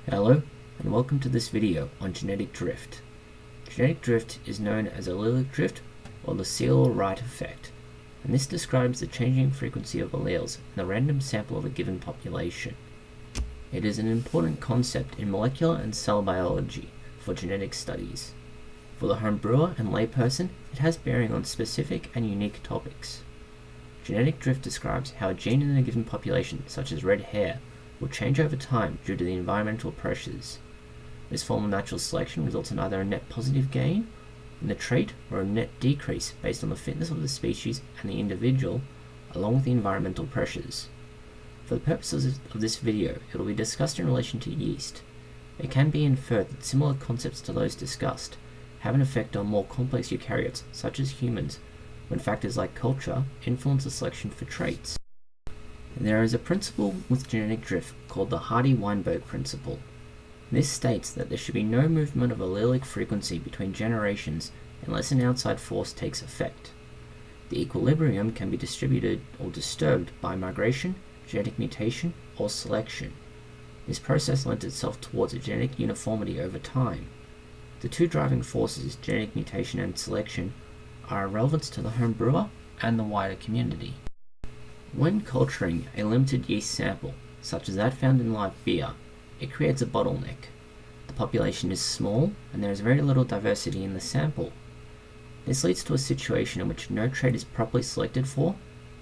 Hello, and welcome to this video on genetic drift. Genetic drift is known as allelic drift or the Searle-Wright effect, and this describes the changing frequency of alleles in the random sample of a given population. It is an important concept in molecular and cell biology for genetic studies. For the homebrewer and layperson, it has bearing on specific and unique topics. Genetic drift describes how a gene in a given population, such as red hair, will change over time due to the environmental pressures. This form of natural selection results in either a net positive gain in the trait or a net decrease based on the fitness of the species and the individual, along with the environmental pressures. For the purposes of this video, it will be discussed in relation to yeast. It can be inferred that similar concepts to those discussed have an effect on more complex eukaryotes, such as humans, when factors like culture influence the selection for traits. There is a principle with genetic drift called the Hardy-Weinberg principle. This states that there should be no movement of allelic frequency between generations unless an outside force takes effect. The equilibrium can be distributed or disturbed by migration, genetic mutation, or selection. This process lends itself towards a genetic uniformity over time. The two driving forces, genetic mutation and selection, are of relevance to the home brewer and the wider community. When culturing a limited yeast sample, such as that found in live beer, it creates a bottleneck. The population is small, and there is very little diversity in the sample. This leads to a situation in which no trait is properly selected for,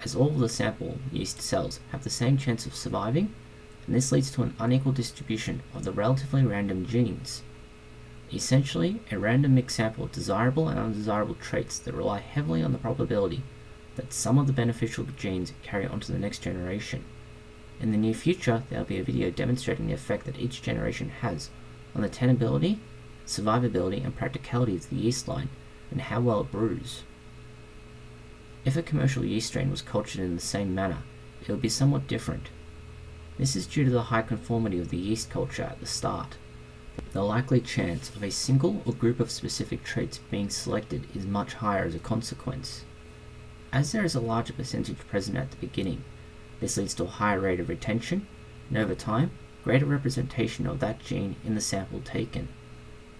as all of the sample yeast cells have the same chance of surviving, and this leads to an unequal distribution of the relatively random genes. Essentially, a random mixed sample of desirable and undesirable traits that rely heavily on the probability that some of the beneficial genes carry on to the next generation. In the near future, there will be a video demonstrating the effect that each generation has on the tenability, survivability, and practicality of the yeast line, and how well it brews. If a commercial yeast strain was cultured in the same manner, it would be somewhat different. This is due to the high conformity of the yeast culture at the start. The likely chance of a single or group of specific traits being selected is much higher as a consequence. As there is a larger percentage present at the beginning, this leads to a higher rate of retention, and over time, greater representation of that gene in the sample taken.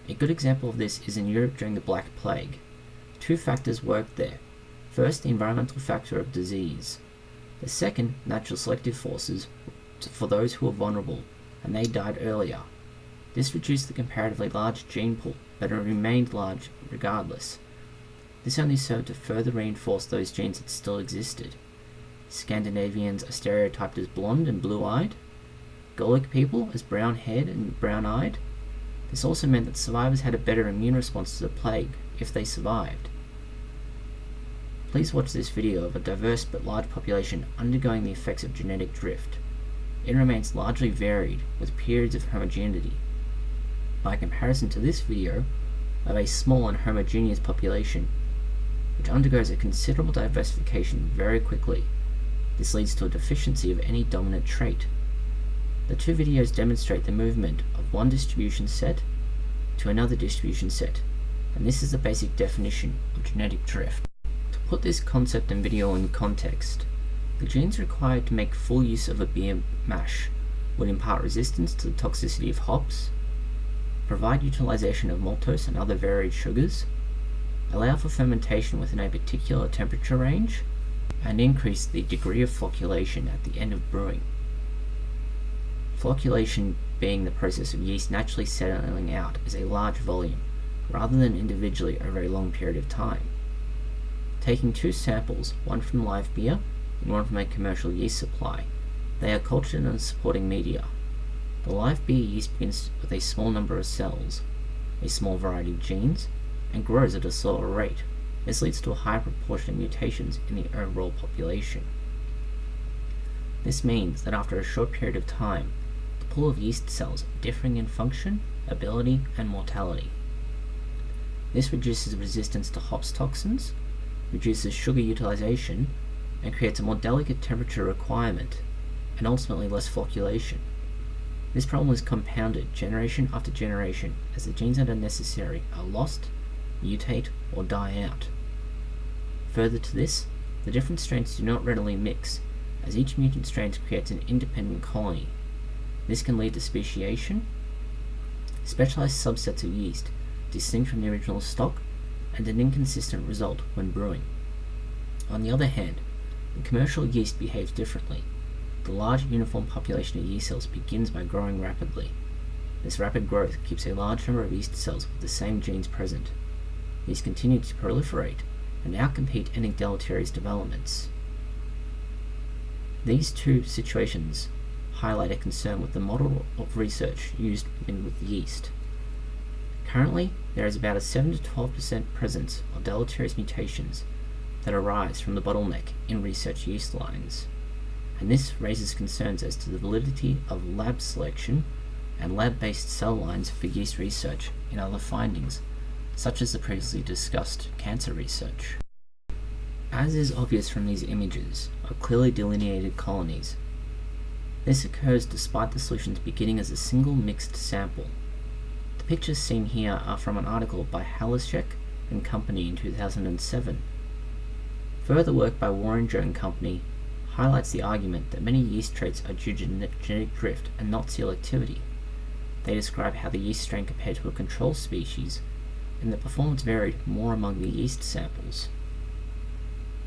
A good example of this is in Europe during the Black Plague. Two factors worked there. First, the environmental factor of disease. The second, natural selective forces for those who were vulnerable, and they died earlier. This reduced the comparatively large gene pool, but it remained large regardless. This only served to further reinforce those genes that still existed. Scandinavians are stereotyped as blonde and blue-eyed, Gallic people as brown-haired and brown-eyed. This also meant that survivors had a better immune response to the plague if they survived. Please watch this video of a diverse but large population undergoing the effects of genetic drift. It remains largely varied, with periods of homogeneity. By comparison to this video of a small and homogeneous population, which undergoes a considerable diversification very quickly. This leads to a deficiency of any dominant trait. The two videos demonstrate the movement of one distribution set to another distribution set, and this is the basic definition of genetic drift. To put this concept and video in context, the genes required to make full use of a beer mash would impart resistance to the toxicity of hops, provide utilization of maltose and other varied sugars, allow for fermentation within a particular temperature range, and increase the degree of flocculation at the end of brewing. Flocculation being the process of yeast naturally settling out as a large volume, rather than individually over a long period of time. Taking two samples, one from live beer and one from a commercial yeast supply, they are cultured in a supporting media. The live beer yeast begins with a small number of cells, a small variety of genes, and grows at a slower rate. This leads to a higher proportion of mutations in the overall population. This means that after a short period of time, the pool of yeast cells differing in function, ability, and mortality. This reduces resistance to hops toxins, reduces sugar utilization, and creates a more delicate temperature requirement, and ultimately less flocculation. This problem is compounded generation after generation as the genes that are necessary are lost, mutate, or die out. Further to this, the different strains do not readily mix, as each mutant strain creates an independent colony. This can lead to speciation, specialized subsets of yeast, distinct from the original stock, and an inconsistent result when brewing. On the other hand, the commercial yeast behaves differently. The large uniform population of yeast cells begins by growing rapidly. This rapid growth keeps a large number of yeast cells with the same genes present. These continue to proliferate and outcompete any deleterious developments. These two situations highlight a concern with the model of research used with yeast. Currently, there is about a 7 to 12% presence of deleterious mutations that arise from the bottleneck in research yeast lines, and this raises concerns as to the validity of lab selection and lab-based cell lines for yeast research in other findings, such as the previously discussed cancer research. As is obvious from these images of clearly delineated colonies, this occurs despite the solutions beginning as a single mixed sample. The pictures seen here are from an article by Halashek and Company in 2007. Further work by Warringer and Company highlights the argument that many yeast traits are due to genetic drift and not selectivity. They describe how the yeast strain compared to a control species, and the performance varied more among the yeast samples.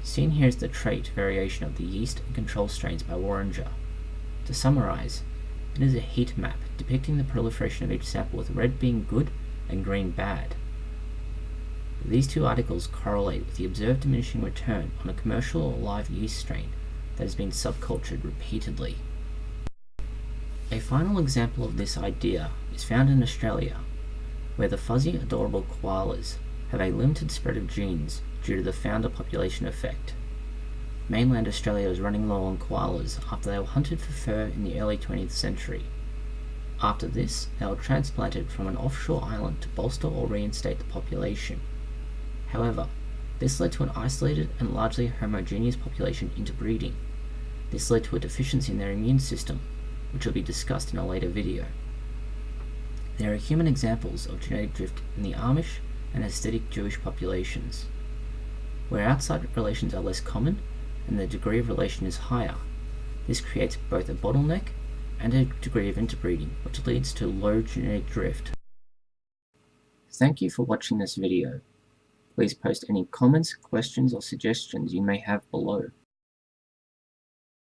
Seen here is the trait variation of the yeast and control strains by Warringer. To summarize, it is a heat map depicting the proliferation of each sample, with red being good and green bad. These two articles correlate with the observed diminishing return on a commercial or live yeast strain that has been subcultured repeatedly. A final example of this idea is found in Australia, where the fuzzy, adorable koalas have a limited spread of genes due to the founder population effect. Mainland Australia was running low on koalas after they were hunted for fur in the early 20th century. After this, they were transplanted from an offshore island to bolster or reinstate the population. However, this led to an isolated and largely homogeneous population interbreeding. This led to a deficiency in their immune system, which will be discussed in a later video. There are human examples of genetic drift in the Amish and Hasidic Jewish populations. Where outside relations are less common and the degree of relation is higher, this creates both a bottleneck and a degree of interbreeding, which leads to low genetic drift. Thank you for watching this video. Please post any comments, questions, or suggestions you may have below.